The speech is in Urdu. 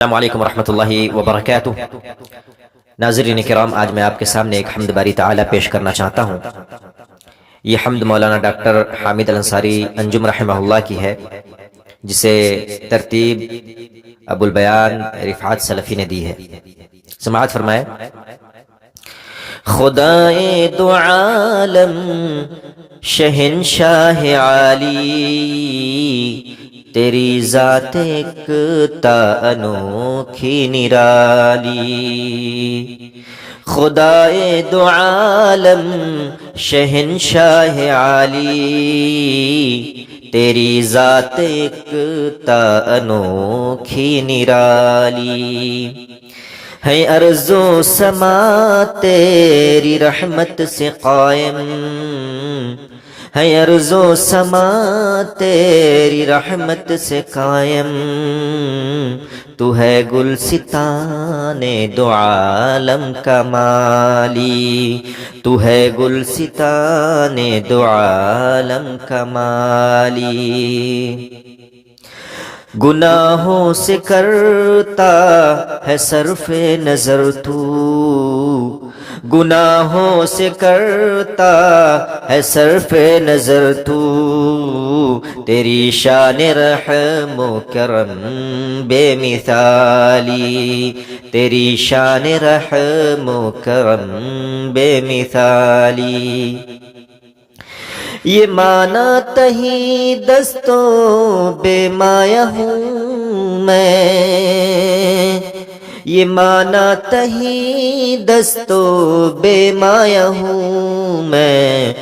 السلام علیکم ورحمۃ اللہ وبرکاتہ۔ ناظرین کرام، آج میں آپ کے سامنے ایک حمد باری تعالی پیش کرنا چاہتا ہوں۔ یہ حمد مولانا ڈاکٹر حامد الانصاری انجم رحمہ اللہ کی ہے، جسے ترتیب ابو البیان رفعت سلفی نے دی ہے۔ سماعت فرمائے۔ خدائے دو عالم شہنشاہ عالی، تیری ذات ایک تا انوکھی نرالی۔ خدائے دو عالم شہنشاہ عالی، تیری ذات ایک تا انوکھی نرالی۔ ہے ارض و سما تیری رحمت سے قائم، ہے ارض و سما تیری رحمت سے قائم۔ تو ہے گلستان دو عالم کا مالی، تو ہے گلستان دو عالم کا مالی۔ گناہوں سے کرتا ہے صرف نظر تو، گناہوں سے کرتا ہے صرف نظر تو، تیری شان رحم و کرم بے مثالی، تیری شان رحم و کرم بے مثالی۔ یہ مانا تہی دستوں بے مایہ ہوں میں، یہ مانا تہی دستوں بے مایہ ہوں میں،